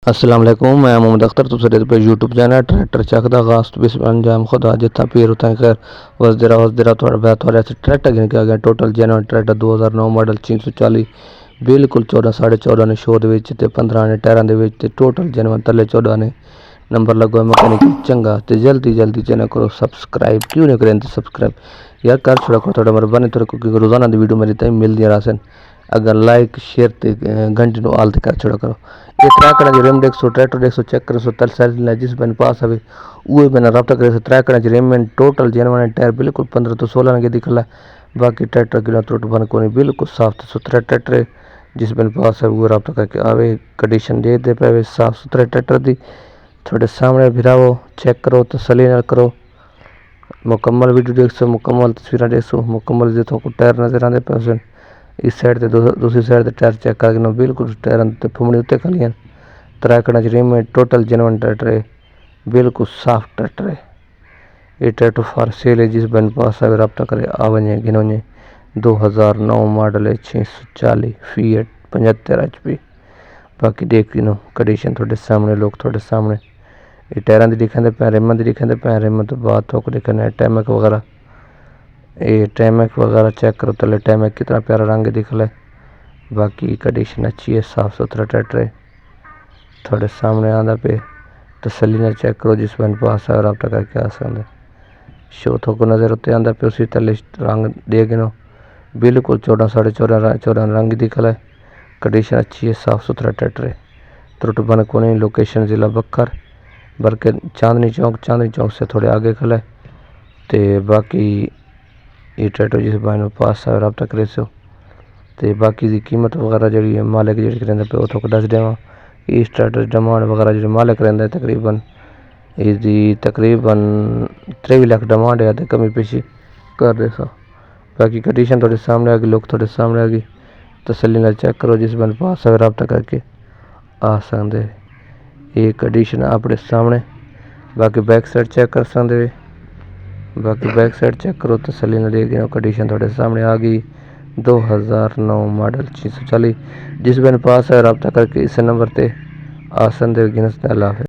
अस्सलाम वालेकुम, मैं मोहम्मद अख्तर तुम पे यूट्यूब चैनल ट्रैक्टर चकदा गास्त बिस्म अंजाम खुदा जितना पीर होता खैर वजदरा थोड़ा बेहतर हो रहा ट्रैक्टर गिन के आ गया टोटल जेनवन ट्रैक्टर 2009 मॉडल 640 बिल्कुल 14 14.5 ने शो 15 ने टायरों के टोटल जेनवन तले 14 ने नंबर लगो मैकेनिकल चंगा तो जल्दी चैनल करो सब्सक्राइब क्यों नहीं करें सब्सक्राइब यार कर छोड़ा करो थोड़ा मेरे बने थोड़ा क्योंकि रोजाना की वीडियो मेरी तई मिलती रासन अगर लाइक शेयर तो घंटे आल कर छोड़ा करो ये त्रैकड़ा जो रेम देखो ट्रैक्टर देखो चेक करो तल साइज जिस बन पास है वो मैंने रब्ता करे त्रैकड़ा जो रेम में टोटल जेनवन टायर बिल्कुल 15 तो 16 ने दिखला बाकी ट्रैक्टर गिला त्रुट बन को नहीं बिल्कुल साफ सुथरा ट्रैक्टर है जिस बन पास है वो रब्ता करके आवे कंडीशन दे पे साफ सुथरे ट्रैक्टर दी थोड़े सामने भिरावो चेक करो तसली न करो मुकम्मल वीडियो देख सो मुकम्मल तस्वीर देख सो मुकम्मल जो तो टायर नजर आते पे इस साइड से दूसरी साइड से टायर चेक कर बिल्कुल टायर फुमड़ी उत्ते खली त्रैकड़ा रिम में टोटल जेनवन ट्रैक्टर है बिल्कुल साफ ट्रैक्टर है ये ट्रैक्टर फॉर सेल है जिस बन पास रब्ता करे आवने गिनोने 2009 मॉडल है 640 फीएट 75 HP बाकी देख गिनो कंडीशन थोड़े सामने लोग थोड़े सामने ये टायरों की दिखाते पे रिम की दिखाते पे रिम तो बाद थोक दिखाने टैमक वगैरह ये टैमक वगैरह चेक करो तले टैमक कितना प्यारा रंग दिख रहा है बाकी कंडीशन अच्छी है साफ सुथरा ट्रैक्टर है थोड़े सामने आंदा पे तसली ने चेक करो जिस बन पास है रब्ता करके आ सकते शो थोको नज़र उत्ते आंदा पे उसी तले रंग दे गिनो बिल्कुल 14 रंग दिख रहा है कंडीशन अच्छी है साफ सुथरा ट्रैक्टर है त्रुट बन को नहीं लोकेशन ज़िला बखर बल्कि चांदनी चौक से थोड़े आगे खला है तो बाकी ये ट्रैक्टर जिस भाई पास है रब्ता करे सो तो बाकी की कीमत वगैरह जी मालिक जी करेंगे पे उतो दस देव इस ट्रैक्टर डिमांड वगैरह जो मालिक रहेंगे तकरीबन इसकी तकरीबन 23 लाख डिमांड है तो कमी पेशी कर दे सो बाकी कंडीशन थोड़े सामने आ गई लोग थोड़े सामने आ गई तसली ना चेक करो जिस बन पास है रब्ता करके आ सकते ये कंडीशन अपने सामने बाकी बैक साइड चेक कर सकते बाकी बैक साइड चेक करो तसली ना देख कंडीशन थोड़े सामने आ गई 2009 मॉडल 640 जिस बन पास है रब्ता करके इस नंबर पर आ सकते गिनस अल्लाह।